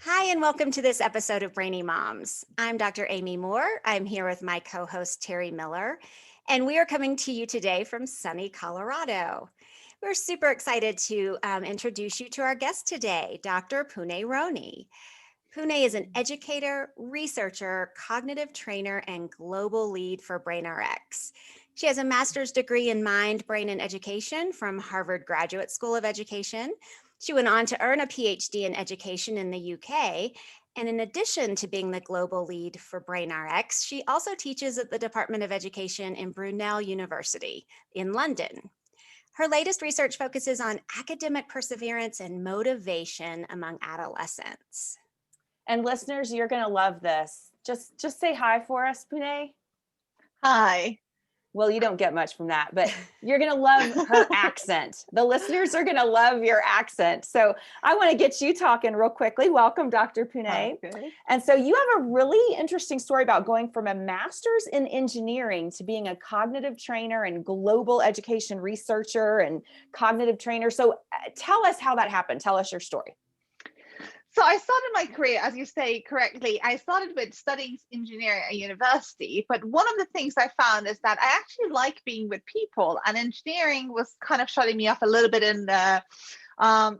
Hi, and welcome to this episode of Brainy Moms. I'm Dr. Amy Moore. I'm here with my co-host, Teri Miller, and we are coming to you today from sunny Colorado. We're super excited to introduce you to our guest today, Dr. Pooneh Roney. Pooneh is an educator, researcher, cognitive trainer, and global lead for BrainRX. She has a master's degree in mind, brain, and education from Harvard Graduate School of Education. She went on to earn a PhD in education in the UK. And in addition to being the global lead for BrainRX, she also teaches at the Department of Education in Brunel University in London. Her latest research focuses on academic perseverance and motivation among adolescents. And listeners, you're going to love this. Just say hi for us, Pooneh. Hi. Well, you don't get much from that, but you're going to love her accent. The listeners are going to love your accent. So I want to get you talking real quickly. Welcome, Dr. Pooneh. Okay. And so you have a really interesting story about going from a master's in engineering to being a cognitive trainer and global education researcher and cognitive trainer. So tell us how that happened. Tell us your story. So I started my career, as you say correctly, I started with studying engineering at university. But one of the things I found is that I actually like being with people, and engineering was kind of shutting me off a little bit in the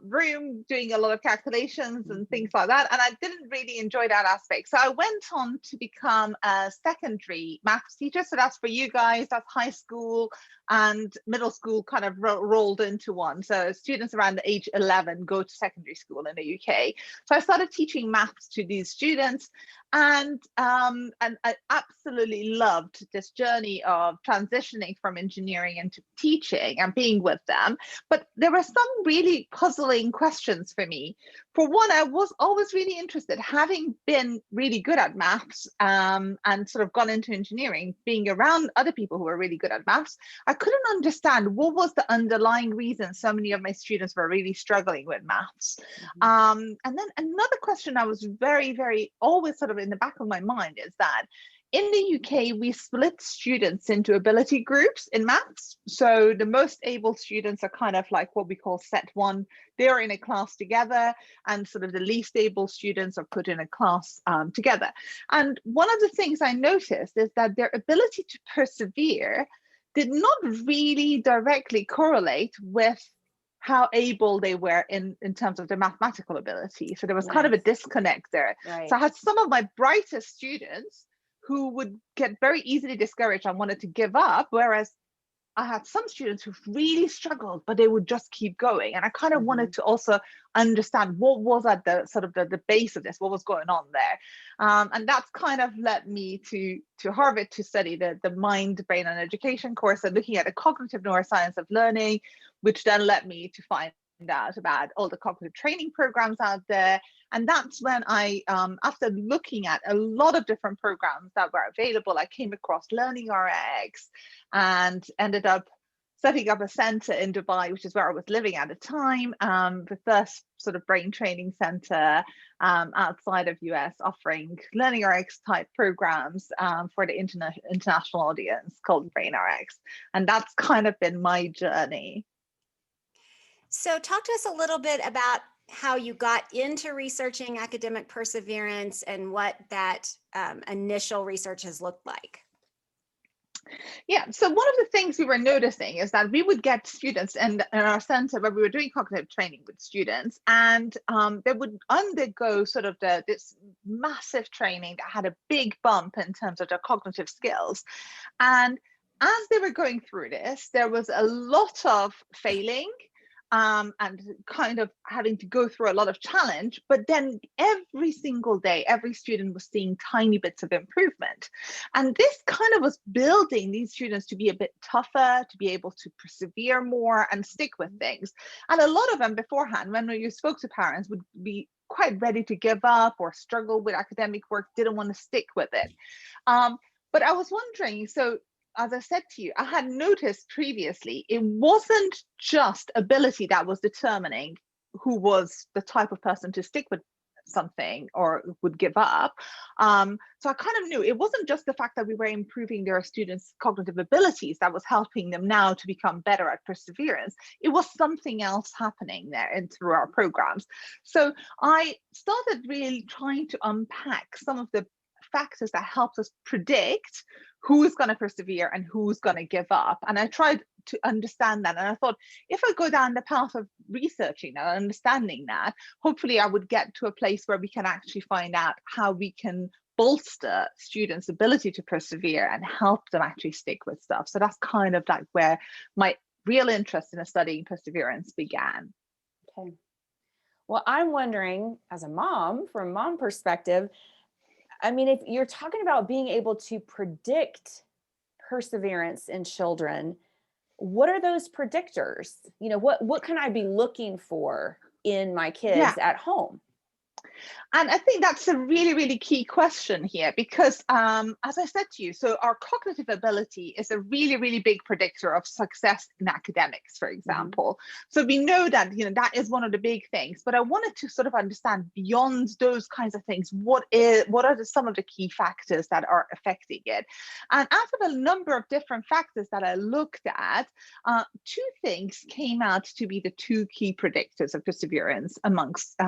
room, doing a lot of calculations and things like that. And I didn't really enjoy that aspect. So I went on to become a secondary maths teacher. So that's for you guys, that's high school and middle school kind of rolled into one. So students around the age 11 go to secondary school in the UK. So I started teaching maths to these students, and I absolutely loved this journey of transitioning from engineering into teaching and being with them. But there were some really puzzling questions for me. For one, I was always really interested, having been really good at maths and sort of gone into engineering, being around other people who were really good at maths. I couldn't understand what was the underlying reason so many of my students were really struggling with maths. And then another question I was very always sort of in the back of my mind is that in the UK, we split students into ability groups in maths. So the most able students are kind of like what we call set one. They're in a class together, and sort of the least able students are put in a class together. And one of the things I noticed is that their ability to persevere did not really directly correlate with how able they were in terms of their mathematical ability. So there was kind of a disconnect there. Right. So I had some of my brightest students who would get very easily discouraged and wanted to give up, whereas I had some students who really struggled, but they would just keep going. And I kind of wanted to also understand what was at the sort of the base of this, what was going on there. And that's kind of led me to Harvard to study the mind, brain, and education course, and looking at the cognitive neuroscience of learning, which then led me to find out about all the cognitive training programs out there. And that's when I, after looking at a lot of different programs that were available, I came across LearningRx and ended up setting up a center in Dubai, which is where I was living at the time, the first sort of brain training center outside of US, offering LearningRx type programs for the international audience called BrainRX. And that's kind of been my journey. So talk to us a little bit about how you got into researching academic perseverance and what that initial research has looked like. Yeah, so one of the things we were noticing is that we would get students in our center where we were doing cognitive training with students, and they would undergo sort of this massive training that had a big bump in terms of their cognitive skills. And as they were going through this, there was a lot of failing, and kind of having to go through a lot of challenge, but then every single day, every student was seeing tiny bits of improvement. And this kind of was building these students to be a bit tougher, to be able to persevere more and stick with things. And a lot of them beforehand, when you spoke to parents, would be quite ready to give up or struggle with academic work, didn't want to stick with it. But I was wondering, so as I said to you, I had noticed previously, it wasn't just ability that was determining who was the type of person to stick with something or would give up. So I kind of knew it wasn't just the fact that we were improving their students' cognitive abilities that was helping them now to become better at perseverance. It was something else happening there and through our programs. So I started really trying to unpack some of the factors that helps us predict who's going to persevere and who's going to give up. And I tried to understand that. And I thought, if I go down the path of researching and understanding that, hopefully I would get to a place where we can actually find out how we can bolster students' ability to persevere and help them actually stick with stuff. So that's kind of like where my real interest in studying perseverance began. Okay. Well, I'm wondering, as a mom, from a mom perspective, I mean, if you're talking about being able to predict perseverance in children, what are those predictors? You know, what can I be looking for in my kids at home? And I think that's a really, really key question here, because as I said to you, so our cognitive ability is a really, really big predictor of success in academics, for example. So we know that, that is one of the big things, but I wanted to sort of understand beyond those kinds of things, what are some of the key factors that are affecting it? And out of a number of different factors that I looked at, two things came out to be the two key predictors of perseverance amongst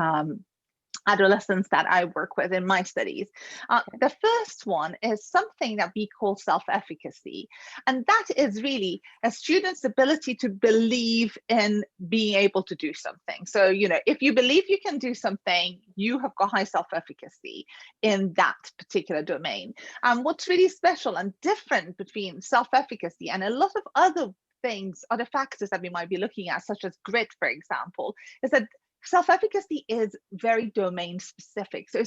adolescents that I work with in my studies. The first one is something that we call self-efficacy. And that is really a student's ability to believe in being able to do something. So, if you believe you can do something, you have got high self-efficacy in that particular domain. And what's really special and different between self-efficacy and a lot of other things, other factors that we might be looking at, such as grit, for example, is that self-efficacy is very domain specific. So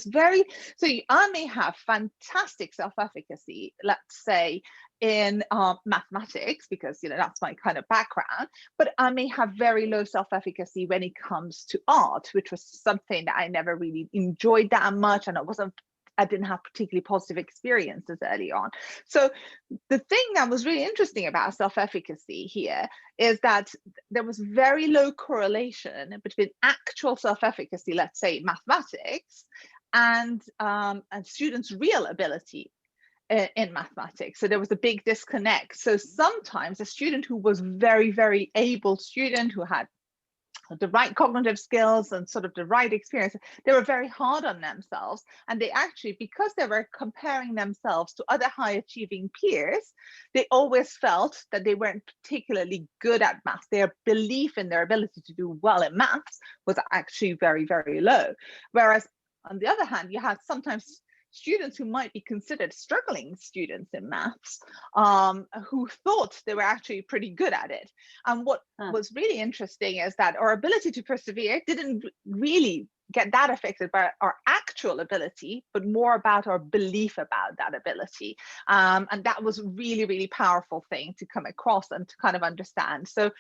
I may have fantastic self-efficacy, let's say in mathematics, because that's my kind of background, but I may have very low self-efficacy when it comes to art, which was something that I never really enjoyed that much, and I didn't have particularly positive experiences early on. So the thing that was really interesting about self-efficacy here is that there was very low correlation between actual self-efficacy, let's say mathematics, and students' real ability in mathematics. So there was a big disconnect. So sometimes a student who was very, very able student, who had the right cognitive skills and sort of the right experience, they were very hard on themselves. And they actually, because they were comparing themselves to other high achieving peers, they always felt that they weren't particularly good at maths. Their belief in their ability to do well in maths was actually very, very low. Whereas on the other hand, you had sometimes students who might be considered struggling students in maths, who thought they were actually pretty good at it. And what was really interesting is that our ability to persevere didn't really get that affected by our actual ability, but more about our belief about that ability. And that was really, really powerful thing to come across and to kind of understand. So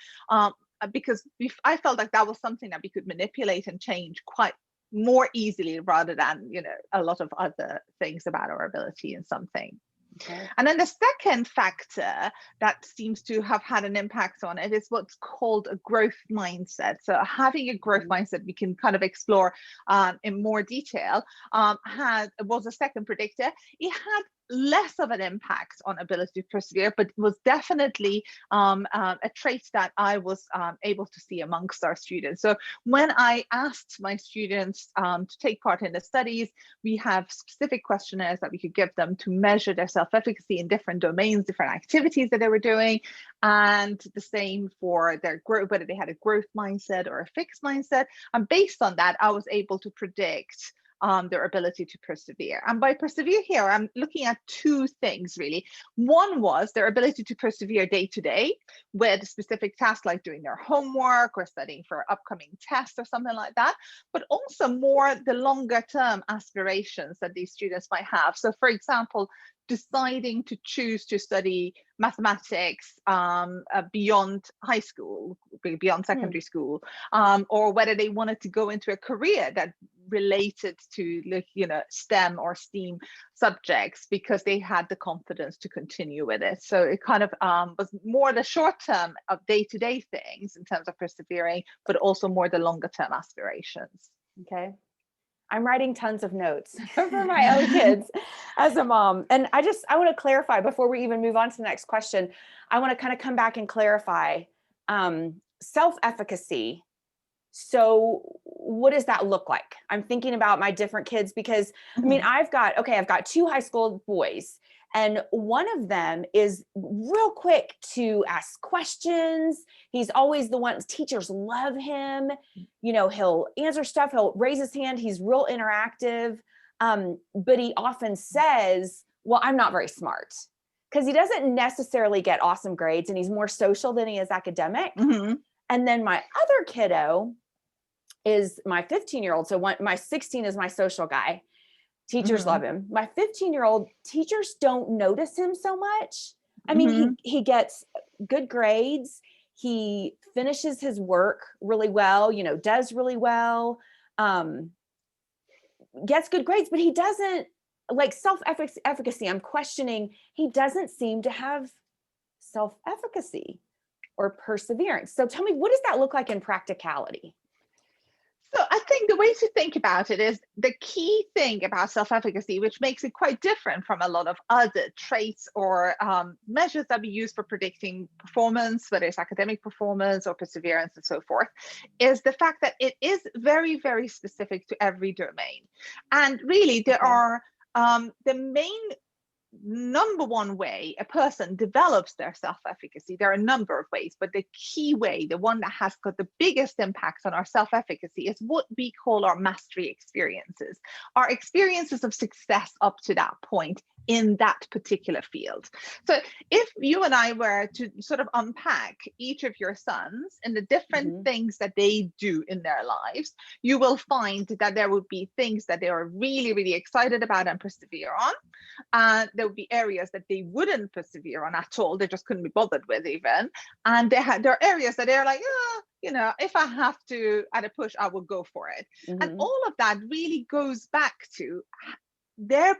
because I felt like that was something that we could manipulate and change quite more easily, rather than a lot of other things about our ability in something. Okay. And then the second factor that seems to have had an impact on it is what's called a growth mindset. So having a growth mindset, we can kind of explore in more detail, was a second predictor. It had less of an impact on ability to persevere, but was definitely a trait that I was able to see amongst our students. So when I asked my students to take part in the studies, we have specific questionnaires that we could give them to measure their self-efficacy in different domains, different activities that they were doing, and the same for their growth, whether they had a growth mindset or a fixed mindset. And based on that, I was able to predict their ability to persevere. And by persevere here, I'm looking at two things really. One was their ability to persevere day to day with specific tasks like doing their homework or studying for upcoming tests or something like that, but also more the longer term aspirations that these students might have. So for example, deciding to choose to study mathematics beyond high school, beyond secondary school, or whether they wanted to go into a career that related to STEM or STEAM subjects because they had the confidence to continue with it. So it kind of was more the short term of day-to-day things in terms of persevering, but also more the longer term aspirations. Okay. I'm writing tons of notes for my own kids as a mom. And I want to clarify before we even move on to the next question. I want to kind of come back and clarify self-efficacy. So what does that look like? I'm thinking about my different kids because I mean, I've got 2 high school boys, and one of them is real quick to ask questions. He's always the one, teachers love him. You know, he'll answer stuff, he'll raise his hand. He's real interactive. But he often says, well, I'm not very smart, because he doesn't necessarily get awesome grades, and he's more social than he is academic. And then my other kiddo is my 15-year-old. So my 16 is my social guy. Teachers love him. My 15-year-old, teachers don't notice him so much. I mean, he gets good grades. He finishes his work really well, you know, does really well, gets good grades, but he doesn't, like, self-efficacy. I'm questioning, he doesn't seem to have self-efficacy or perseverance. So tell me, what does that look like in practicality? So I think the way to think about it is the key thing about self-efficacy, which makes it quite different from a lot of other traits or measures that we use for predicting performance, whether it's academic performance or perseverance and so forth, is the fact that it is very, very specific to every domain. And really, there are the main number one way a person develops their self-efficacy. There are a number of ways, but the key way, the one that has got the biggest impact on our self-efficacy, is what we call our mastery experiences, our experiences of success up to that point in that particular field. So if you and I were to sort of unpack each of your sons and the different things that they do in their lives, you will find that there would be things that they are really, really excited about and persevere on. And there would be areas that they wouldn't persevere on at all. They just couldn't be bothered with even. And there are areas that they're like, oh, you know, if I have to at a push, I will go for it. And all of that really goes back to their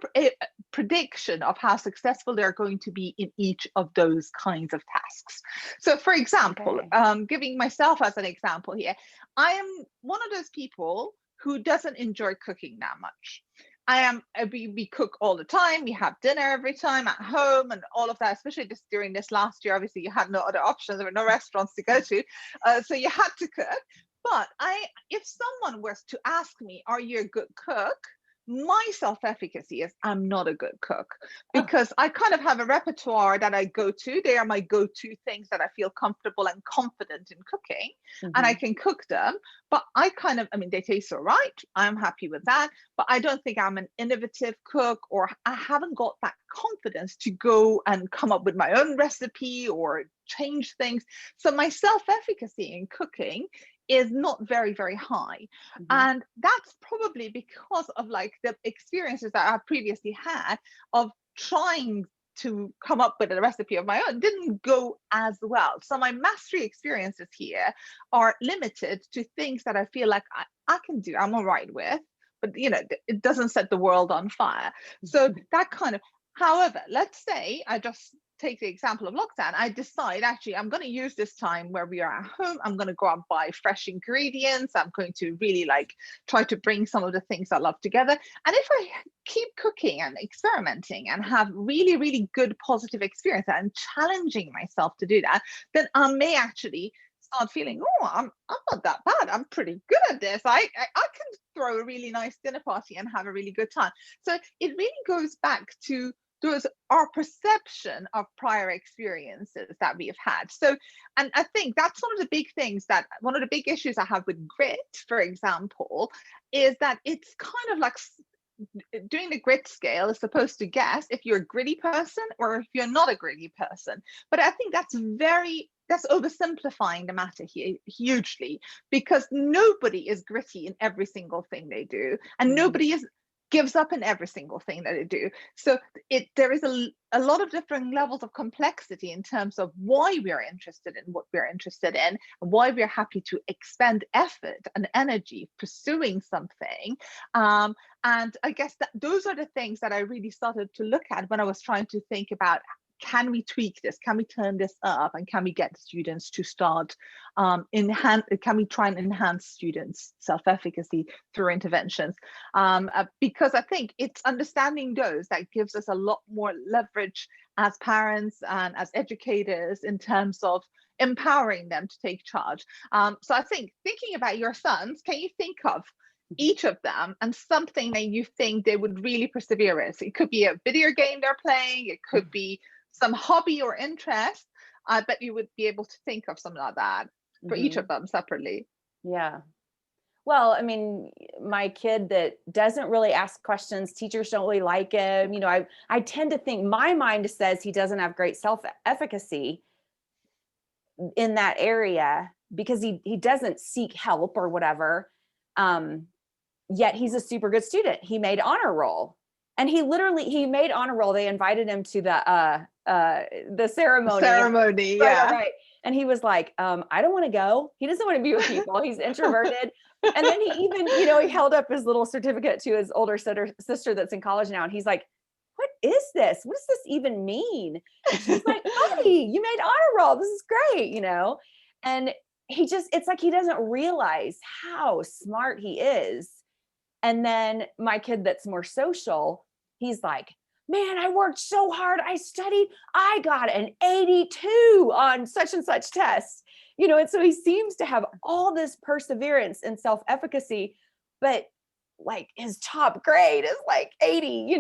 prediction of how successful they're going to be in each of those kinds of tasks. So for example, giving myself as an example here, I am one of those people who doesn't enjoy cooking that much. We cook all the time. We have dinner every time at home and all of that, especially just during this last year. Obviously, you had no other options. There were no restaurants to go to. So you had to cook. But if someone was to ask me, are you a good cook? My self-efficacy is I'm not a good cook, because I kind of have a repertoire that I go to. They are my go-to things that I feel comfortable and confident in cooking, and I can cook them. But I mean, they taste all right. I'm happy with that. But I don't think I'm an innovative cook, or I haven't got that confidence to go and come up with my own recipe or change things. So my self-efficacy in cooking is not very, very high. And that's probably because of like the experiences that I've previously had of trying to come up with a recipe of my own didn't go as well. So my mastery experiences here are limited to things that I feel like I can do, I'm all right with, but you know, it doesn't set the world on fire. So that kind of, however, let's say I just take the example of lockdown. I decide, actually, I'm going to use this time where we are at home. I'm going to go and buy fresh ingredients. I'm going to really like try to bring some of the things I love together. And if I keep cooking and experimenting and have really, really good positive experience and challenging myself to do that, then I may actually start feeling, oh, I'm not that bad. I'm pretty good at this. I can throw a really nice dinner party and have a really good time. So it really goes back to our perception of prior experiences that we have had. So, and I think that's one of the big things, that one of the big issues I have with grit, for example, is that it's kind of like doing the grit scale is supposed to guess if you're a gritty person or if you're not a gritty person. But I think that's oversimplifying the matter here hugely, because nobody is gritty in every single thing they do, and nobody gives up in every single thing that they do. So there is a lot of different levels of complexity in terms of why we're interested in what we're interested in, and why we're happy to expend effort and energy pursuing something. And I guess that those are the things that I really started to look at when I was trying to think about can we tweak this? Can we turn this up? And can we get students to start can we try and enhance students' self-efficacy through interventions? Because I think it's understanding those that gives us a lot more leverage as parents and as educators in terms of empowering them to take charge. So I think thinking about your sons, can you think of each of them and something that you think they would really persevere with? It could be a video game they're playing, it could be some hobby or interest. I bet you would be able to think of something like that for each of them separately. Yeah. Well, I mean, my kid that doesn't really ask questions, teachers don't really like him. I tend to think, my mind says he doesn't have great self-efficacy in that area because he doesn't seek help or whatever. Yet he's a super good student. He made honor roll, and he made honor roll. They invited him to the ceremony. Yeah. Right. And he was like, I don't want to go. He doesn't want to be with people. He's introverted. And then he even, he held up his little certificate to his older sister that's in college now. And he's like, what is this? What does this even mean? And she's like, buddy, you made honor roll. This is great, And it's like he doesn't realize how smart he is. And then my kid that's more social, he's like, man, I worked so hard. I studied. I got an 82 on such and such test, and so he seems to have all this perseverance and self-efficacy, but like his top grade is like 80,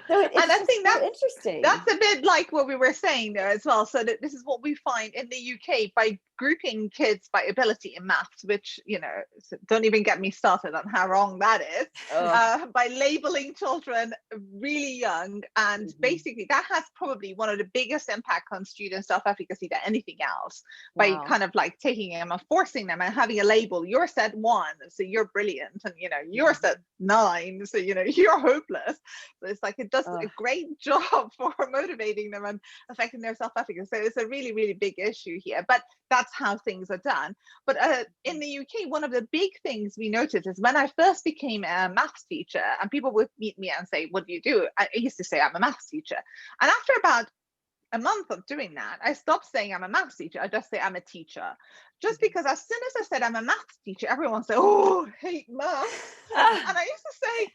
So it's and I think that's interesting. That's a bit like what we were saying there as well. So that this is what we find in the UK by grouping kids by ability in maths, which, don't even get me started on how wrong that is, by labeling children really young. And basically that has probably one of the biggest impact on student self-efficacy than anything else. By kind of like taking them and forcing them and having a label. You're set 1, so you're brilliant. And, you're set 9, so, you're hopeless. So it's like, it does a great job for motivating them and affecting their self-efficacy. So it's a really, really big issue here. But that's how things are done. But in the UK, one of the big things we noticed is when I first became a maths teacher and people would meet me and say, what do you do? I used to say, I'm a maths teacher. And after about a month of doing that, I stopped saying I'm a maths teacher. I just say I'm a teacher. Just because as soon as I said I'm a maths teacher, everyone said, oh, I hate maths. And I used to say,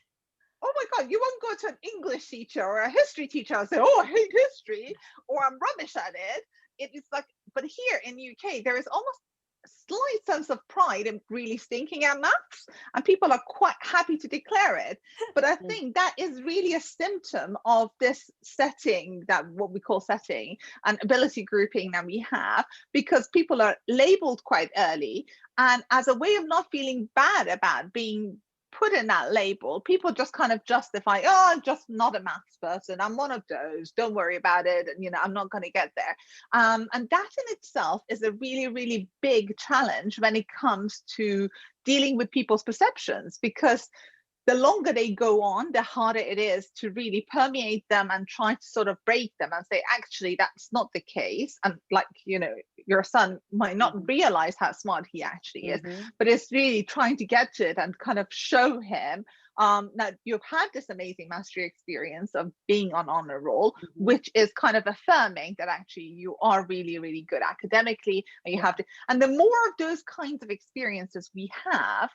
oh my God, you won't go to an English teacher or a history teacher and say, oh, I hate history, or I'm rubbish at it. It is like, but here in the UK, there is almost a slight sense of pride in really stinking at maths, and people are quite happy to declare it. But I think that is really a symptom of this setting, that what we call setting and ability grouping that we have, because people are labeled quite early, and as a way of not feeling bad about being put in that label, people just kind of justify, oh, I'm just not a maths person, I'm one of those, don't worry about it, and I'm not going to get there. And that in itself is a really, really big challenge when it comes to dealing with people's perceptions, because the longer they go on, the harder it is to really permeate them and try to sort of break them and say, actually, that's not the case. And like, your son might not realize how smart he actually is, but it's really trying to get to it and kind of show him that you've had this amazing mastery experience of being on honor roll, which is kind of affirming that actually you are really, really good academically, and you have to. And the more of those kinds of experiences we have,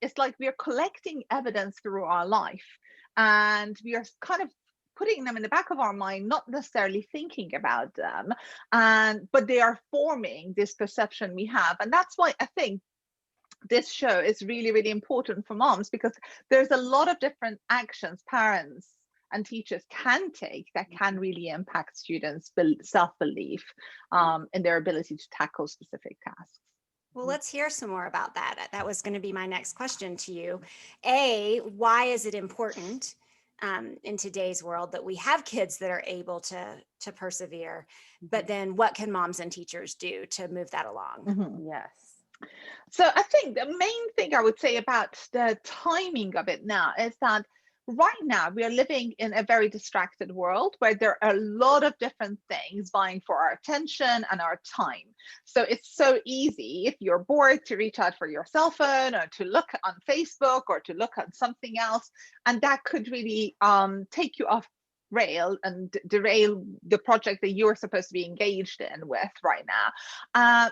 it's like we are collecting evidence through our life, and we are kind of putting them in the back of our mind, not necessarily thinking about them, but they are forming this perception we have. And that's why I think this show is really, really important for moms, because there's a lot of different actions parents and teachers can take that can really impact students' self-belief in their ability to tackle specific tasks. Well, let's hear some more about that. That was going to be my next question to you. Why is it important in today's world that we have kids that are able to persevere? But then what can moms and teachers do to move that along? Yes. So I think the main thing I would say about the timing of it now is that right now we are living in a very distracted world where there are a lot of different things vying for our attention and our time. So it's so easy, if you're bored, to reach out for your cell phone or to look on Facebook or to look at something else, and that could really take you off rail and derail the project that you're supposed to be engaged in with right now.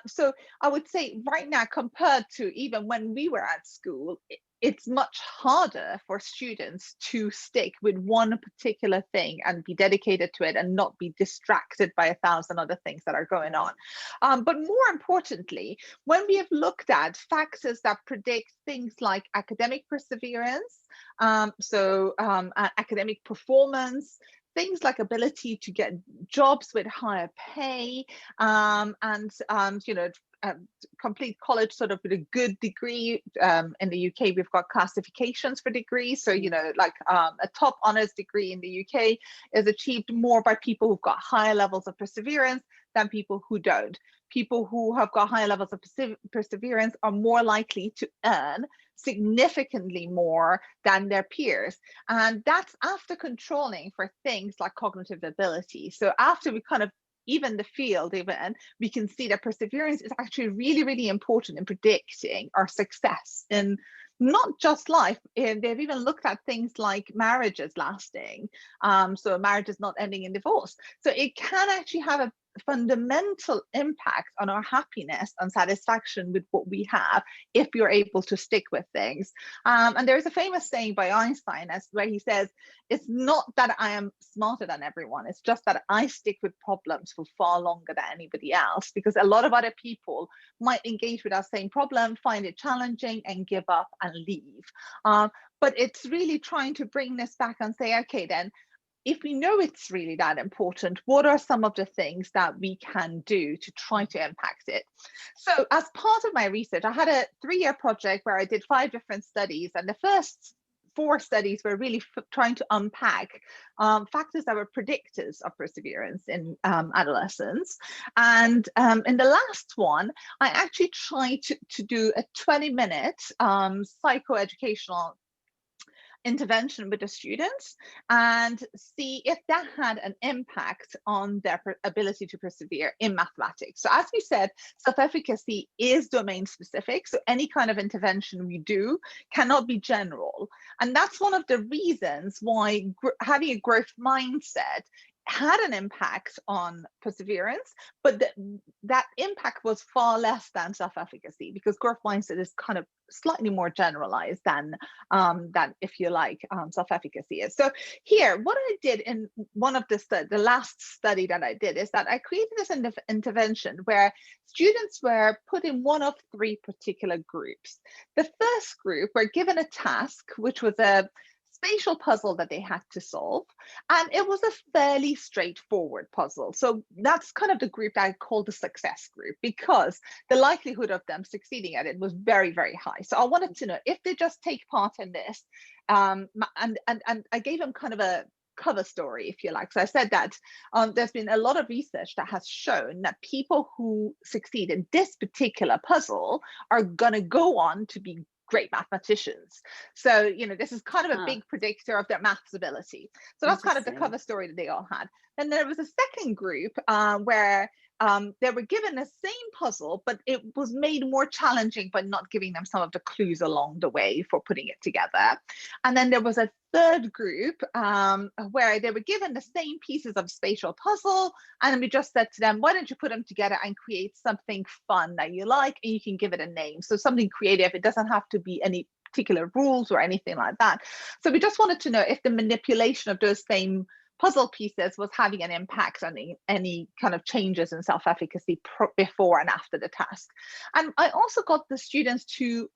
So I would say right now, compared to even when we were at school, it's much harder for students to stick with one particular thing and be dedicated to it and not be distracted by 1,000 other things that are going on. But more importantly, when we have looked at factors that predict things like academic perseverance, academic performance, things like ability to get jobs with higher pay, complete college sort of with a good degree. In the UK, we've got classifications for degrees. So, a top honors degree in the UK is achieved more by people who've got higher levels of perseverance than people who don't. People who have got higher levels of perseverance are more likely to earn significantly more than their peers. And that's after controlling for things like cognitive ability. So after we kind of even the field, we can see that perseverance is actually really, really important in predicting our success in not just life. They've even looked at things like marriages lasting. So a marriage is not ending in divorce. So it can actually have a fundamental impact on our happiness and satisfaction with what we have if you're able to stick with things. And there's a famous saying by Einstein where he says, it's not that I am smarter than everyone, it's just that I stick with problems for far longer than anybody else, because a lot of other people might engage with that same problem, find it challenging and give up and leave. But it's really trying to bring this back and say, okay, then if we know it's really that important, what are some of the things that we can do to try to impact it? So as part of my research, I had a 3-year project where I did 5 different studies, and the first 4 studies were really trying to unpack factors that were predictors of perseverance in adolescents. And in the last one, I actually tried to do a 20-minute psychoeducational intervention with the students and see if that had an impact on their ability to persevere in mathematics. So as we said, self-efficacy is domain specific. So any kind of intervention we do cannot be general. And that's one of the reasons why having a growth mindset had an impact on perseverance, but that impact was far less than self-efficacy, because growth mindset is kind of slightly more generalized than if you like, self-efficacy is. So here, what I did in one of the last study that I did is that I created this intervention where students were put in one of 3 particular groups. The first group were given a task, which was a spatial puzzle that they had to solve, and it was a fairly straightforward puzzle. So that's kind of the group that I call the success group, because the likelihood of them succeeding at it was very, very high. So I wanted to know if they just take part in this, and I gave them kind of a cover story, if you like. So I said that there's been a lot of research that has shown that people who succeed in this particular puzzle are going to go on to be great mathematicians. So, this is kind of a big predictor of their maths ability. So that's kind of the cover story that they all had. Then there was a second group where they were given the same puzzle, but it was made more challenging by not giving them some of the clues along the way for putting it together. And then there was a third group where they were given the same pieces of spatial puzzle, and we just said to them, why don't you put them together and create something fun that you like, and you can give it a name. So something creative. It doesn't have to be any particular rules or anything like that. So we just wanted to know if the manipulation of those same puzzle pieces was having an impact on any kind of changes in self-efficacy before and after the task. And I also got the students to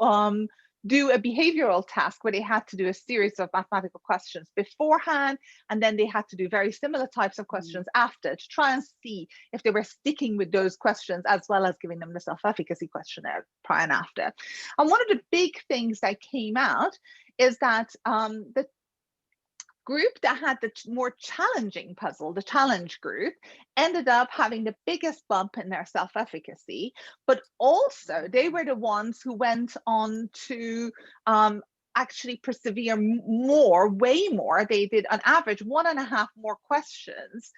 do a behavioral task where they had to do a series of mathematical questions beforehand, and then they had to do very similar types of questions after, to try and see if they were sticking with those questions, as well as giving them the self-efficacy questionnaire prior and after. And one of the big things that came out is that the group that had the more challenging puzzle, the challenge group, ended up having the biggest bump in their self-efficacy, but also they were the ones who went on to actually persevere more, way more. They did on average 1.5 more questions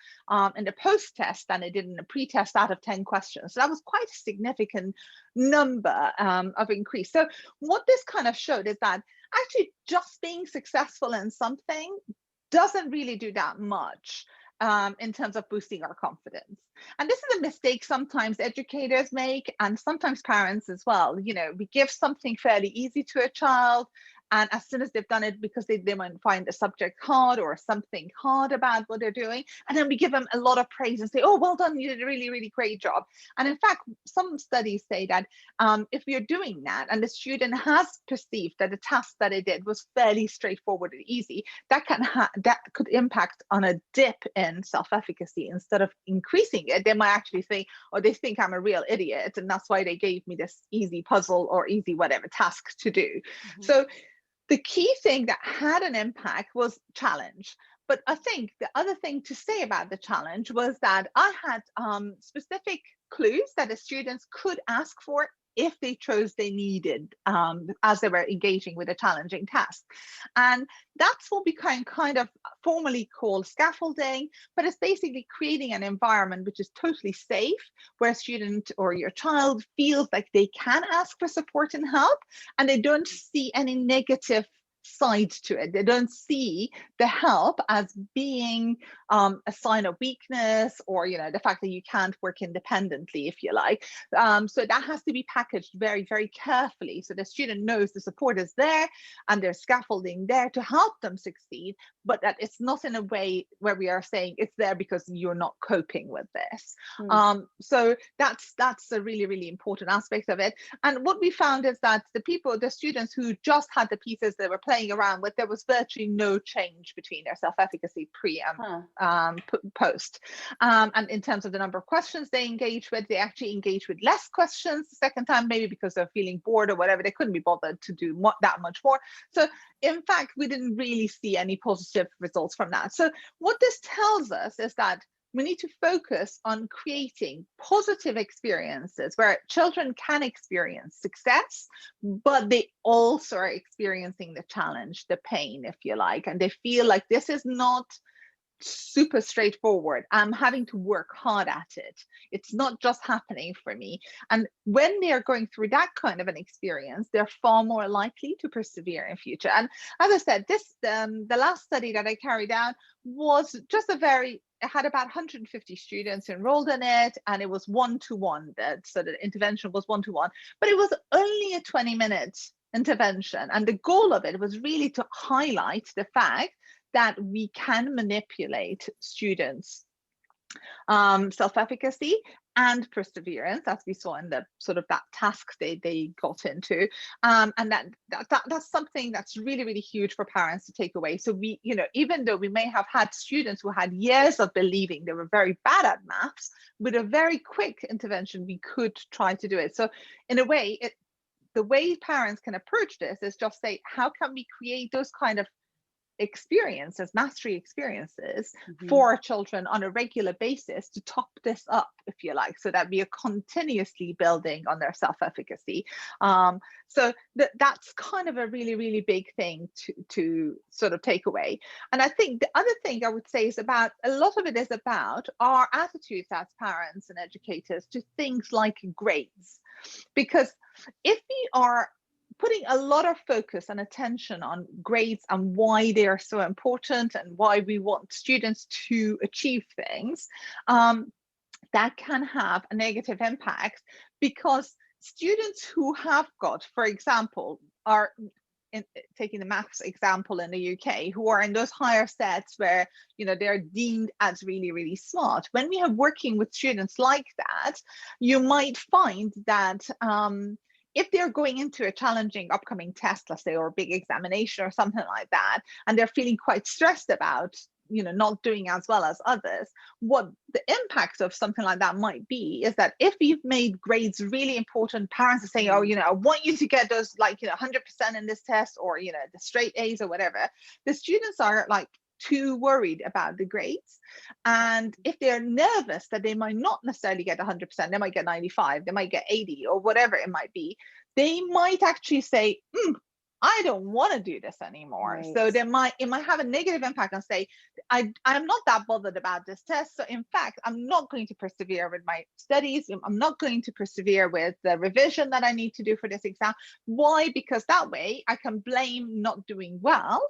in the post-test than they did in the pre-test out of 10 questions. So that was quite a significant number of increase. So what this kind of showed is that actually just being successful in something doesn't really do that much in terms of boosting our confidence. And this is a mistake sometimes educators make, and sometimes parents as well. You know, we give something fairly easy to a child, and as soon as they've done it, because they might find the subject hard or something hard about what they're doing, and then we give them a lot of praise and say, oh, well done, you did a really, really great job. And in fact, some studies say that if you're doing that and the student has perceived that the task that they did was fairly straightforward and easy, that could impact on a dip in self-efficacy. Instead of increasing it, they might actually say, oh, they think I'm a real idiot, and that's why they gave me this easy puzzle or easy whatever task to do. So the key thing that had an impact was challenge. But I think the other thing to say about the challenge was that I had specific clues that the students could ask for if they chose they needed as they were engaging with a challenging task. And that's what we kind of formally call scaffolding, but it's basically creating an environment which is totally safe, where a student or your child feels like they can ask for support and help, and they don't see any negative side to it. They don't see the help as being a sign of weakness, or the fact that you can't work independently, if you like. So that has to be packaged very, very carefully, so the student knows the support is there and there's scaffolding there to help them succeed, but that it's not in a way where we are saying it's there because you're not coping with this. So that's a really, really important aspect of it. And what we found is that the students who just had the pieces they were playing around with, there was virtually no change between their self-efficacy pre and post. And in terms of the number of questions they engaged with, they actually engaged with less questions the second time, maybe because they're feeling bored or whatever. They couldn't be bothered to do that much more. So in fact, we didn't really see any positive results from that. So what this tells us is that we need to focus on creating positive experiences where children can experience success, but they also are experiencing the challenge, the pain, if you like, and they feel like this is not super straightforward. I'm having to work hard at it. It's not just happening for me. And when they're going through that kind of an experience, they're far more likely to persevere in future. And as I said, the last study that I carried out was just it had about 150 students enrolled in it, and it was one-to-one. So the intervention was one-to-one, but it was only a 20-minute intervention. And the goal of it was really to highlight the fact that we can manipulate students' self-efficacy and perseverance, as we saw in the sort of that task they got into, and that's something that's really, really huge for parents to take away. So we, even though we may have had students who had years of believing they were very bad at maths, with a very quick intervention we could try to do it. So in a way, the way parents can approach this is just say, how can we create those kind of experiences, mastery experiences for children on a regular basis to top this up, if you like, so that we are continuously building on their self-efficacy. So that's kind of a really, really big thing to sort of take away. And I think the other thing I would say is about a lot of it is about our attitudes as parents and educators to things like grades, because if we are putting a lot of focus and attention on grades and why they are so important and why we want students to achieve things, that can have a negative impact, because students who have got, for example, taking the maths example in the UK, who are in those higher sets where they're deemed as really, really smart. When we are working with students like that, you might find that if they're going into a challenging upcoming test, let's say, or a big examination or something like that, and they're feeling quite stressed about not doing as well as others, what the impact of something like that might be is that if you've made grades really important, parents are saying, oh, I want you to get those 100% in this test, or the straight A's or whatever. The students are too worried about the grades, and if they're nervous that they might not necessarily get 100%, they might get 95, they might get 80, or whatever it might be, they might actually say, I don't want to do this anymore. Right. So it might have a negative impact and say, I'm not that bothered about this test, so in fact I'm not going to persevere with my studies, I'm not going to persevere with the revision that I need to do for this exam. Why? Because that way I can blame not doing well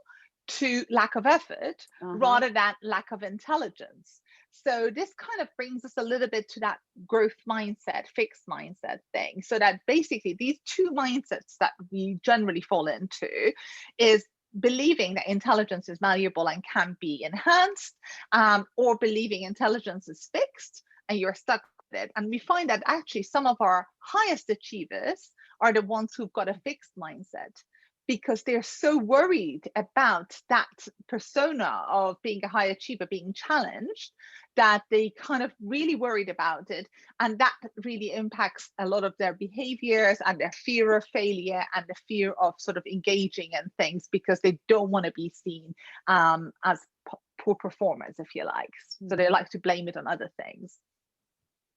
to lack of effort Uh-huh. rather than lack of intelligence. So this kind of brings us a little bit to that growth mindset, fixed mindset thing. So that basically these two mindsets that we generally fall into is believing that intelligence is malleable and can be enhanced, or believing intelligence is fixed and you're stuck with it. And we find that actually some of our highest achievers are the ones who've got a fixed mindset, because they're so worried about that persona of being a high achiever being challenged that they kind of really worried about it. And that really impacts a lot of their behaviors and their fear of failure and the fear of sort of engaging in things, because they don't want to be seen as poor performers, if you like. So they like to blame it on other things.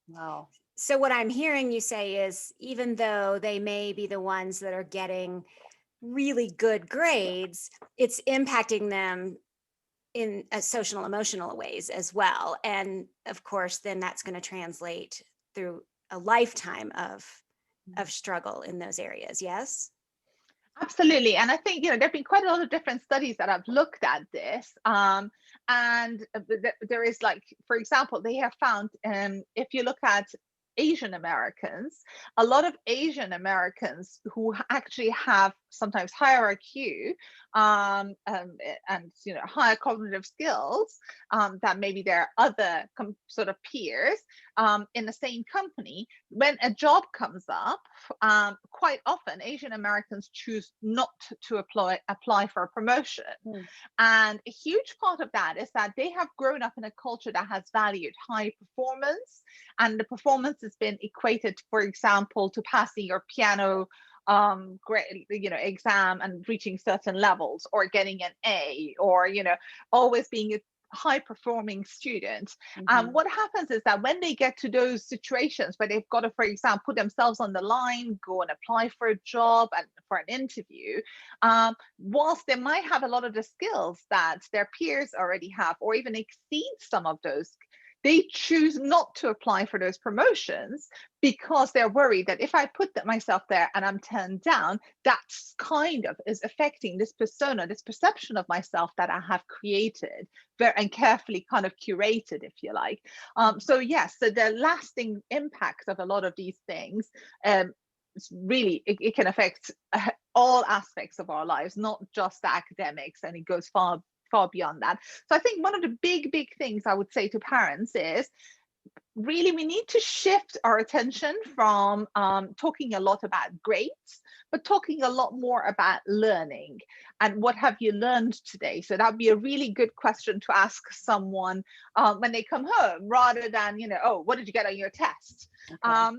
Wow. So what I'm hearing you say is, even though they may be the ones that are getting really good grades, it's impacting them in a social and emotional ways as well. And of course, then that's going to translate through a lifetime of struggle in those areas. Yes. Absolutely. And I think, there have been quite a lot of different studies that have looked at this. And there is, like, for example, they have found, if you look at Asian Americans, a lot of Asian Americans who actually have sometimes higher IQ, and higher cognitive skills than maybe their other sort of peers in the same company, when a job comes up, quite often Asian Americans choose not to apply for a promotion. And a huge part of that is that they have grown up in a culture that has valued high performance, and the performance has been equated, for example, to passing your piano exam and reaching certain levels, or getting an A, or always being a high performing student. What happens is that when they get to those situations where they've got to, for example, put themselves on the line, go and apply for a job and for an interview, whilst they might have a lot of the skills that their peers already have, or even exceed some of those, they choose not to apply for those promotions, because they're worried that if I put myself there and I'm turned down, that's kind of is affecting this persona, this perception of myself that I have created and carefully kind of curated, if you like. So yes, so the lasting impact of a lot of these things, really, it can affect all aspects of our lives, not just the academics, and it goes far beyond that. So I think one of the big things I would say to parents is, really, we need to shift our attention from talking a lot about grades, but talking a lot more about learning and what have you learned today. So that would be a really good question to ask someone when they come home, rather than, oh, what did you get on your test? Okay.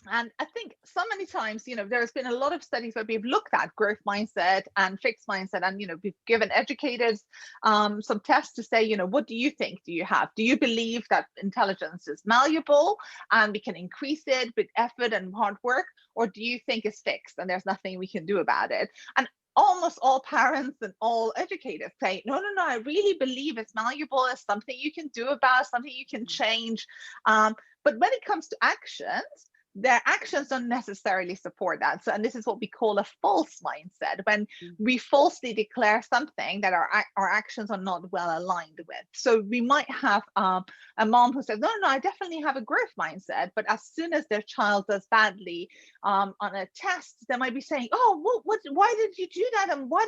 And I think so many times, there's been a lot of studies where we've looked at growth mindset and fixed mindset, and, we've given educators some tests to say, what do you think do you have? Do you believe that intelligence is malleable and we can increase it with effort and hard work? Or do you think it's fixed and there's nothing we can do about it? And almost all parents and all educators say, no, I really believe it's malleable. It's something you can do about, something you can change. But when it comes to actions, their actions don't necessarily support that. So, and this is what we call a false mindset, when we falsely declare something that our actions are not well aligned with. So we might have a mom who says, no, I definitely have a growth mindset, but as soon as their child does badly on a test, they might be saying, oh, why did you do that? And why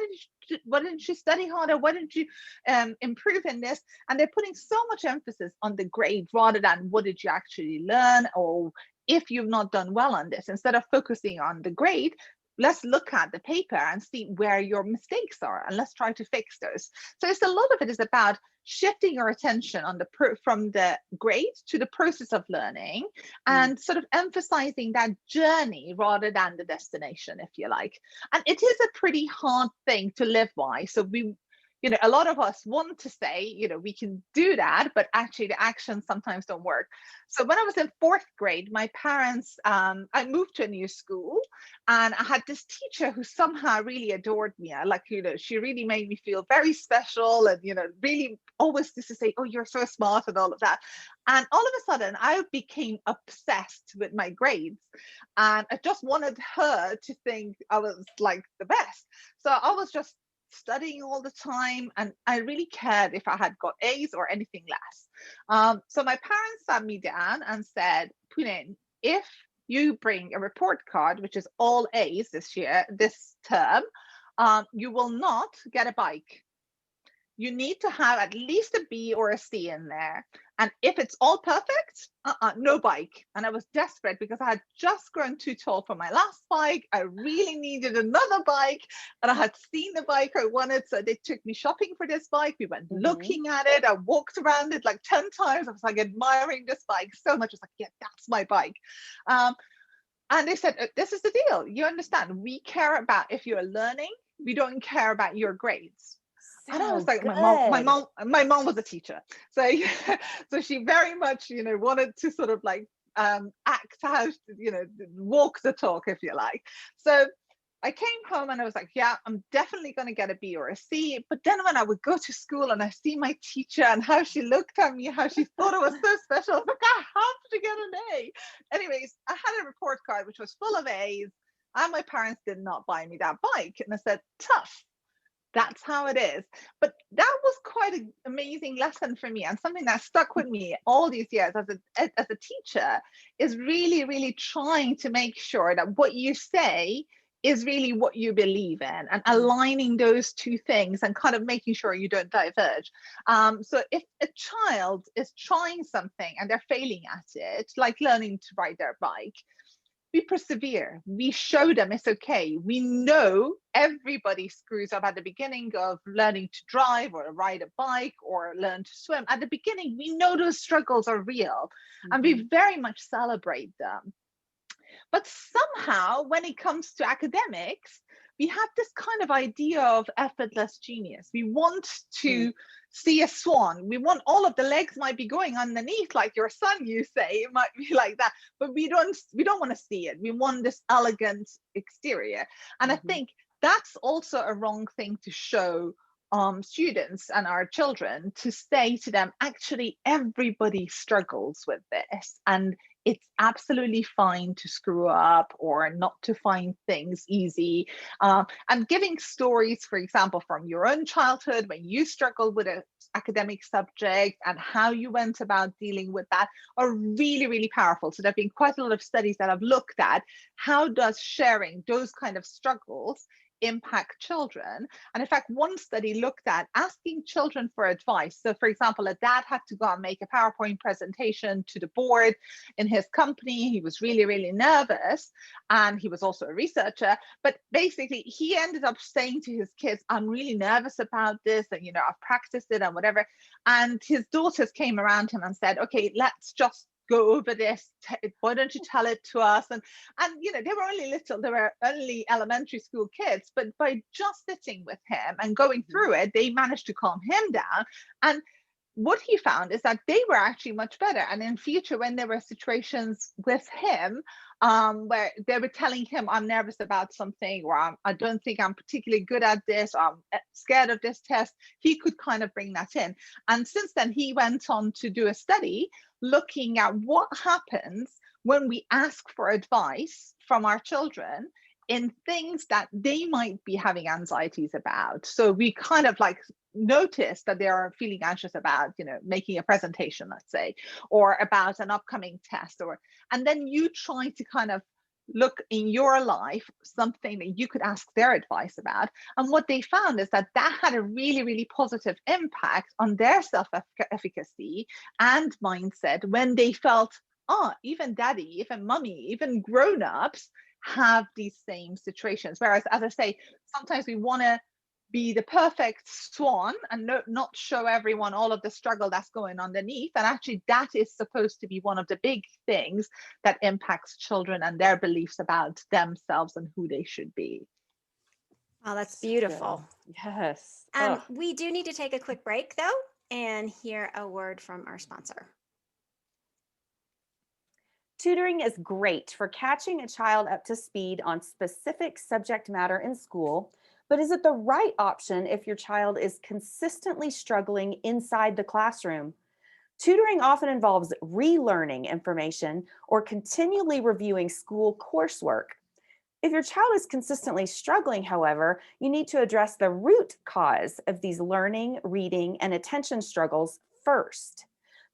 didn't you study harder? Why didn't you improve in this? And they're putting so much emphasis on the grade rather than what did you actually learn, or if you've not done well on this. Instead of focusing on the grade, let's look at the paper and see where your mistakes are, and let's try to fix those. So it's a lot of it is about shifting your attention on from the grade to the process of learning, and sort of emphasizing that journey rather than the destination, if you like. And it is a pretty hard thing to live by. So a lot of us want to say, we can do that, but actually the actions sometimes don't work. So when I was in 4th grade, my parents, I moved to a new school, and I had this teacher who somehow really adored me. She really made me feel very special, and, really always used to say, oh, you're so smart and all of that. And all of a sudden I became obsessed with my grades, and I just wanted her to think I was like the best. So I was just studying all the time, and I really cared if I had got A's or anything less. So my parents sat me down and said, Pooneh, if you bring a report card, which is all A's this term, you will not get a bike. You need to have at least a B or a C in there. And if it's all perfect, no bike. And I was desperate because I had just grown too tall for my last bike. I really needed another bike, and I had seen the bike I wanted. So they took me shopping for this bike. We went looking at it. I walked around it like 10 times. I was like admiring this bike so much. I was like, yeah, that's my bike. And they said, this is the deal. You understand, we care about if you're learning, we don't care about your grades. And I was like, my mom was a teacher, so so she very much, wanted to sort of like act out, walk the talk, if you like. So I came home and I was like, yeah, I'm definitely going to get a B or a C. But then when I would go to school and I see my teacher and how she looked at me, how she thought I was so special, I was like, I have to get an A. Anyways, I had a report card which was full of A's, and my parents did not buy me that bike. And I said, tough. That's how it is. But that was quite an amazing lesson for me, and something that stuck with me all these years as a teacher is really, really trying to make sure that what you say is really what you believe in, and aligning those two things and kind of making sure you don't diverge. So if a child is trying something and they're failing at it, like learning to ride their bike, we persevere. We show them it's okay. We know everybody screws up at the beginning of learning to drive or ride a bike or learn to swim. At the beginning, we know those struggles are real, and we very much celebrate them. But somehow, when it comes to academics, we have this kind of idea of effortless genius. We want to see a swan. We want all of the legs might be going underneath, like your son, you say, it might be like that, but we don't want to see it. We want this elegant exterior. And I think that's also a wrong thing to show students and our children, to say to them, actually, everybody struggles with this, and it's absolutely fine to screw up or not to find things easy. And giving stories, for example, from your own childhood when you struggled with an academic subject and how you went about dealing with that are really, really powerful. So there have been quite a lot of studies that have looked at how does sharing those kind of struggles impact children. And in fact, one study looked at asking children for advice. So for example, a dad had to go and make a PowerPoint presentation to the board in his company. He was really, really nervous, and he was also a researcher, but basically he ended up saying to his kids, I'm really nervous about this, and I've practiced it and whatever. And his daughters came around him and said, okay, let's just go over this. Why don't you tell it to us? And they were only little, they were only elementary school kids, but by just sitting with him and going through it, they managed to calm him down. And what he found is that they were actually much better. And in future, when there were situations with him where they were telling him, I'm nervous about something, or I don't think I'm particularly good at this, or I'm scared of this test, he could kind of bring that in. And since then, he went on to do a study looking at what happens when we ask for advice from our children in things that they might be having anxieties about. So we kind of like notice that they are feeling anxious about, making a presentation, let's say, or about an upcoming test, and then you try to kind of look in your life something that you could ask their advice about. And what they found is that that had a really, really positive impact on their self-efficacy and mindset when they felt, even daddy, even mummy, even grown-ups have these same situations. Whereas, as I say, sometimes we want to be the perfect swan and not show everyone all of the struggle that's going underneath. And actually, that is supposed to be one of the big things that impacts children and their beliefs about themselves and who they should be. Oh, that's beautiful. Yes. We do need to take a quick break, though, and hear a word from our sponsor. Tutoring is great for catching a child up to speed on specific subject matter in school, but is it the right option if your child is consistently struggling inside the classroom? Tutoring often involves relearning information or continually reviewing school coursework. If your child is consistently struggling, however, you need to address the root cause of these learning, reading, and attention struggles first.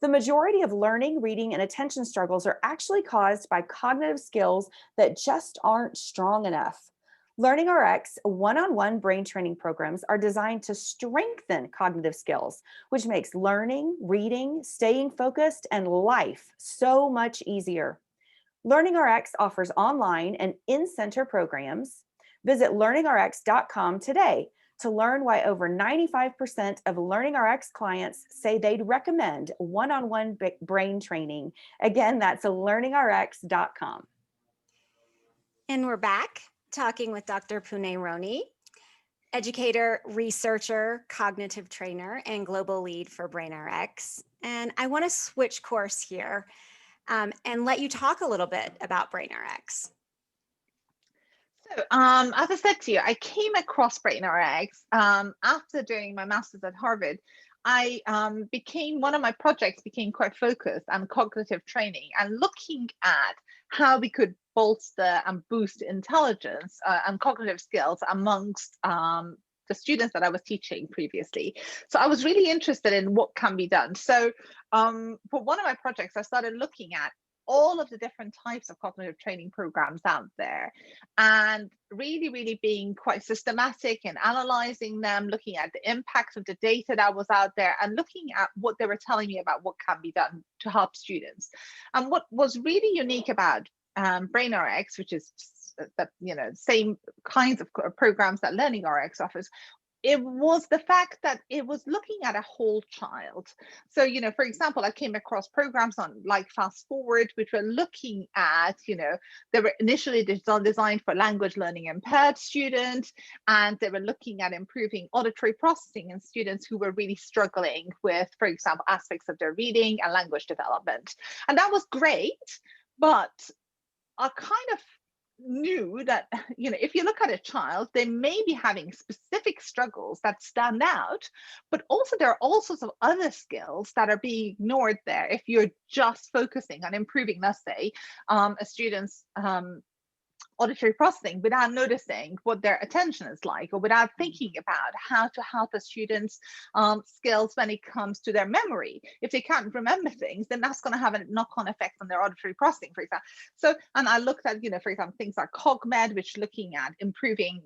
The majority of learning, reading, and attention struggles are actually caused by cognitive skills that just aren't strong enough. Learning RX one-on-one brain training programs are designed to strengthen cognitive skills, which makes learning, reading, staying focused, and life so much easier. LearningRx offers online and in-center programs. Visit learningrx.com today to learn why over 95% of LearningRx clients say they'd recommend one-on-one brain training. Again, that's learningrx.com. And we're back talking with Dr. Pooneh Roney, educator, researcher, cognitive trainer, and global lead for BrainRX. And I want to switch course here and let you talk a little bit about BrainRX. So, as I said to you, I came across BrainRX after doing my master's at Harvard. I one of my projects became quite focused on cognitive training and looking at how we could bolster and boost intelligence and cognitive skills amongst the students that I was teaching previously. So I was really interested in what can be done. So for one of my projects, I started looking at all of the different types of cognitive training programs out there and really being quite systematic in analyzing them, looking at the impact of the data that was out there and looking at what they were telling me about what can be done to help students. And what was really unique about BrainRX, which is the same kinds of programs that LearningRx offers, it was the fact that it was looking at a whole child. So, for example, I came across programs on like Fast Forward, which were looking at, they were initially designed for language learning impaired students, and they were looking at improving auditory processing in students who were really struggling with, for example, aspects of their reading and language development. And that was great, but I kind of knew that if you look at a child, they may be having specific struggles that stand out, but also there are all sorts of other skills that are being ignored there if you're just focusing on improving, let's say, a student's auditory processing without noticing what their attention is like, or without thinking about how to help a student's skills when it comes to their memory. If they can't remember things, then that's going to have a knock-on effect on their auditory processing, for example. So, and I looked at, for example, things like CogMed, which looking at improving,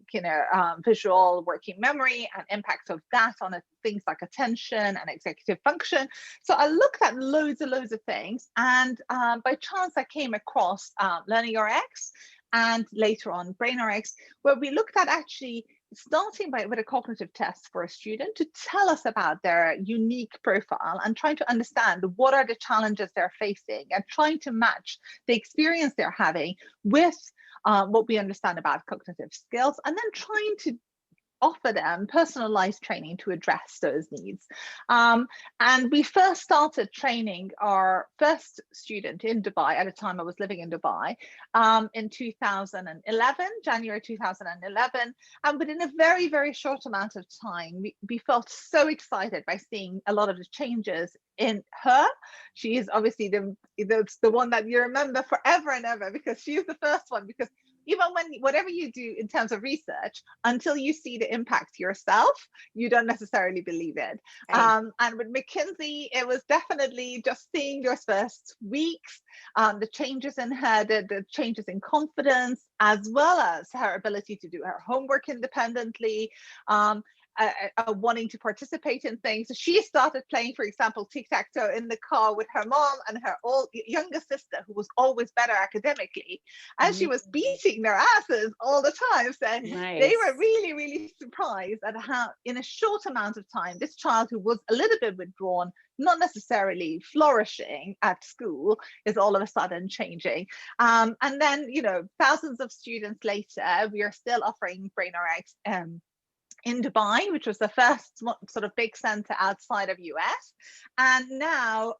visual working memory and impact of that on things like attention and executive function. So I looked at loads of things, and by chance I came across LearningRx, and later on BrainRX, where we looked at actually starting with a cognitive test for a student to tell us about their unique profile and trying to understand what are the challenges they're facing and trying to match the experience they're having with what we understand about cognitive skills, and then trying to offer them personalized training to address those needs. And we first started training our first student in Dubai at a time I was living in Dubai in 2011, January 2011. And within a very short amount of time, we felt so excited by seeing a lot of the changes in her. She is obviously the one that you remember forever and ever, because she is the first one, because even when whatever you do in terms of research, until you see the impact yourself, you don't necessarily believe it. Right. And with McKinsey, it was definitely just seeing those first weeks, the changes in her, the changes in confidence, as well as her ability to do her homework independently. Wanting to participate in things. So she started playing, for example, tic-tac-toe in the car with her mom and her younger sister, who was always better academically. And she was beating their asses all the time. So they were really surprised at how, in a short amount of time, this child who was a little bit withdrawn, not necessarily flourishing at school, is all of a sudden changing. And then, thousands of students later, we are still offering BrainRX in Dubai, which was the first sort of big center outside of US. And now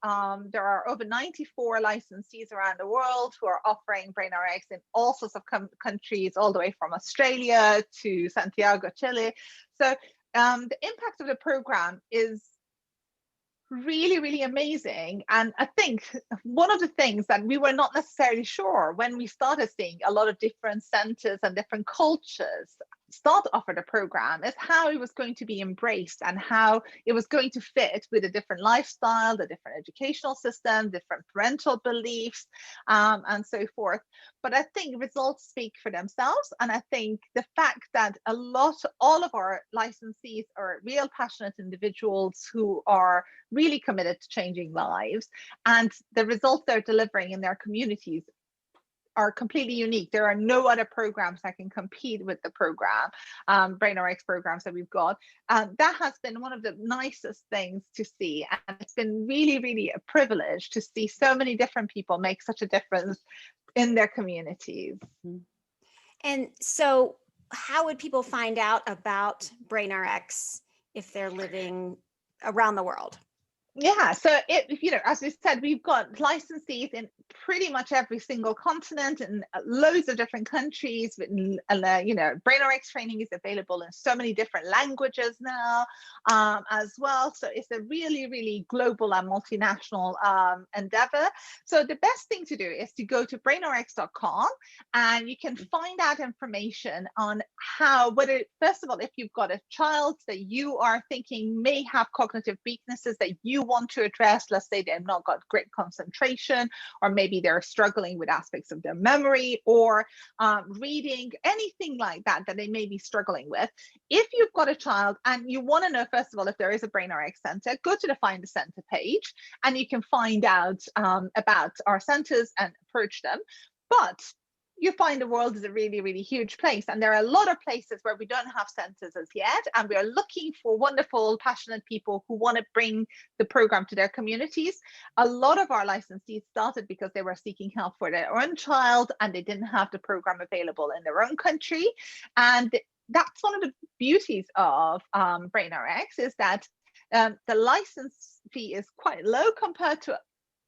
there are over 94 licensees around the world who are offering BrainRX in all sorts of countries, all the way from Australia to Santiago, Chile. So the impact of the program is really, really amazing. And I think one of the things that we were not necessarily sure when we started seeing a lot of different centers and different cultures start to offer the program is how it was going to be embraced and how it was going to fit with a different lifestyle, the different educational system, different parental beliefs, and so forth. But I think results speak for themselves. And I think the fact that all of our licensees are real passionate individuals who are really committed to changing lives, and the results they're delivering in their communities are completely unique. There are no other programs that can compete with the program, BrainRX programs that we've got. That has been one of the nicest things to see. And it's been really, really a privilege to see so many different people make such a difference in their communities. And so how would people find out about BrainRX if they're living around the world? Yeah, so as we said, we've got licensees in pretty much every single continent and loads of different countries. BrainRX training is available in so many different languages now, as well. So it's a really, really global and multinational endeavor. So the best thing to do is to go to brainrx.com, and you can find out information on whether, first of all, if you've got a child that you are thinking may have cognitive weaknesses that you want to address. Let's say they've not got great concentration, or maybe they're struggling with aspects of their memory or reading, anything like that they may be struggling with. If you've got a child and you want to know, first of all, if there is a BrainRX center, go to the Find a Center page and you can find out about our centers and approach them. But you find the world is a really, really huge place. And there are a lot of places where we don't have centers as yet. And we are looking for wonderful, passionate people who want to bring the program to their communities. A lot of our licensees started because they were seeking help for their own child and they didn't have the program available in their own country. And that's one of the beauties of BrainRX, is that the license fee is quite low compared to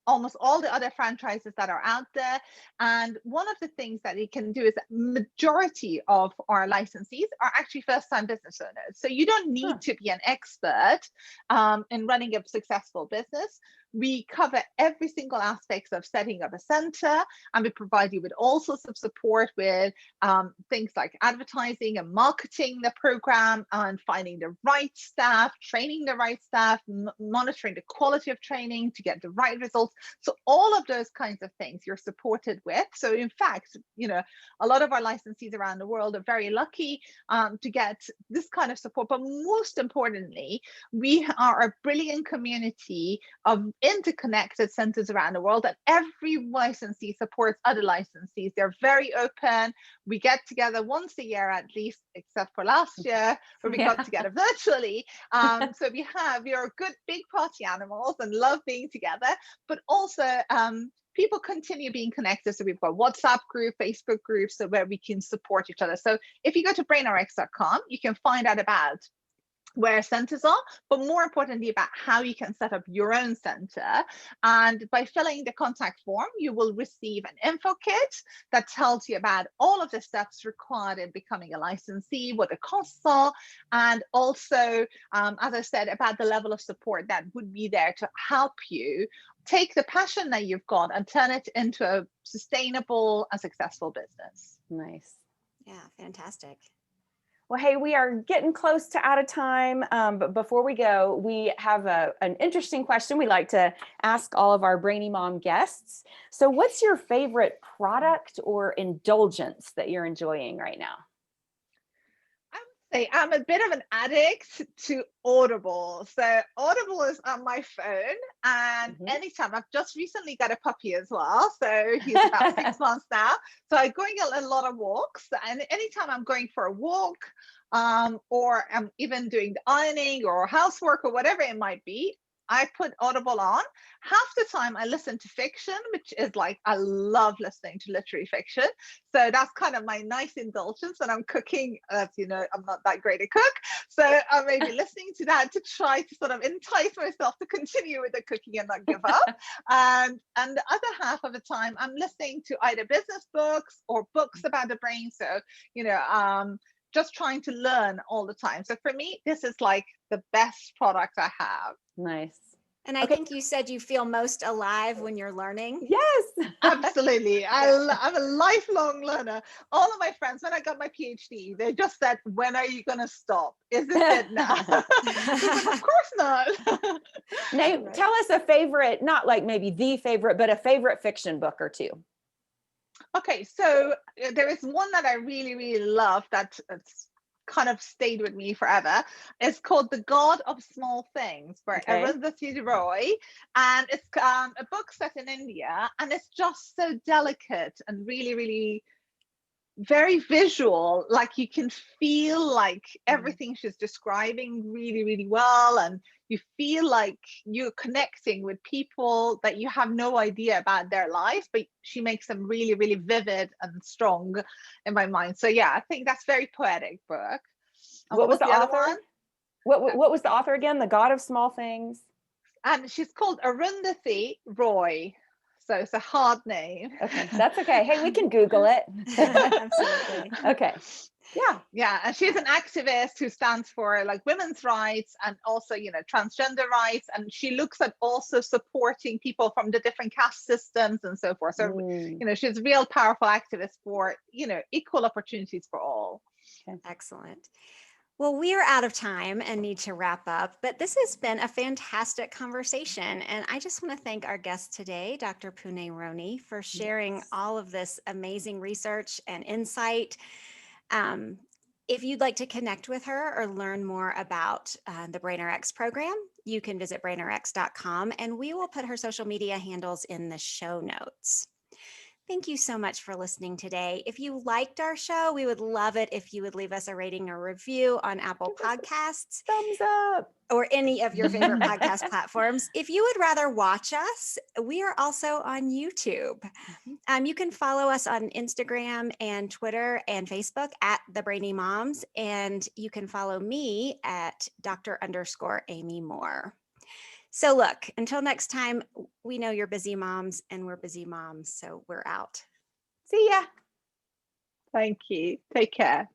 almost all the other franchises that are out there. And one of the things that it can do is that majority of our licensees are actually first-time business owners. So you don't need to be an expert in running a successful business. We cover every single aspect of setting up a center, and we provide you with all sorts of support with things like advertising and marketing the program, and finding the right staff, training the right staff, monitoring the quality of training to get the right results. So all of those kinds of things you're supported with. So in fact, a lot of our licensees around the world are very lucky to get this kind of support. But most importantly, we are a brilliant community of interconnected centers around the world, and every licensee supports other licensees. They're very open. We get together once a year at least, except for last year where we got together virtually. So we are good big party animals and love being together, but also people continue being connected. So we've got WhatsApp group, Facebook groups, so where we can support each other. So if you go to brainrx.com, you can find out about where centers are, but more importantly about how you can set up your own center. And by filling the contact form, you will receive an info kit that tells you about all of the steps required in becoming a licensee, what the costs are, and also, as I said, about the level of support that would be there to help you take the passion that you've got and turn it into a sustainable and successful business. Nice. Yeah, fantastic. Well, hey, we are getting close to out of time, but before we go, we have an interesting question we like to ask all of our Brainy Mom guests. So what's your favorite product or indulgence that you're enjoying right now? I'm a bit of an addict to Audible. So Audible is on my phone, and anytime, I've just recently got a puppy as well. So he's about 6 months now. So I'm going a lot of walks, and anytime I'm going for a walk, or I'm even doing the ironing or housework or whatever it might be, I put Audible on. Half the time I listen to fiction, which is like, I love listening to literary fiction. So that's kind of my nice indulgence when I'm cooking. As you know, I'm not that great a cook. So I may be listening to that to try to sort of entice myself to continue with the cooking and not give up. And the other half of the time, I'm listening to either business books or books about the brain. So, just trying to learn all the time. So for me, this is like the best product I have. Nice. And I Okay. think you said you feel most alive when you're learning. Yes. Absolutely. I'm a lifelong learner. All of my friends, when I got my PhD, they just said, when are you going to stop? Is this it now? Of course not. Now, Right. tell us a favorite, not like maybe the favorite, but a favorite fiction book or two. Okay, so there is one that I really, really love that it's kind of stayed with me forever. It's called The God of Small Things by Okay. Arundhati Roy. And it's a book set in India, and it's just so delicate and really, really very visual. Like you can feel like everything she's describing really, really well, and you feel like you're connecting with people that you have no idea about their lives, but she makes them really, really vivid and strong in my mind. So yeah, I think that's very poetic book. And What was the other author? one? What was the author again? The God of Small Things. And she's called Arundhati Roy. So it's a hard name. Okay, that's okay. Hey, we can Google it. Absolutely. Okay. Yeah, and she's an activist who stands for like women's rights and also, you know, transgender rights, and she looks at also supporting people from the different caste systems and so forth. So you know, she's a real powerful activist for, you know, equal opportunities for all. Okay. Excellent. Well, we are out of time and need to wrap up, but this has been a fantastic conversation. And I just want to thank our guest today, Dr. Pooneh Roney, for sharing all of this amazing research and insight. If you'd like to connect with her or learn more about the BrainRX program, you can visit brainrx.com, and we will put her social media handles in the show notes. Thank you so much for listening today. If you liked our show, we would love it if you would leave us a rating or review on Apple Podcasts. Thumbs up. Or any of your favorite podcast platforms. If you would rather watch us, we are also on YouTube. You can follow us on Instagram and Twitter and Facebook at the Brainy Moms, and you can follow me at Dr._Amy Moore. So look, until next time, we know you're busy moms and we're busy moms, so we're out. See ya. Thank you. Take care.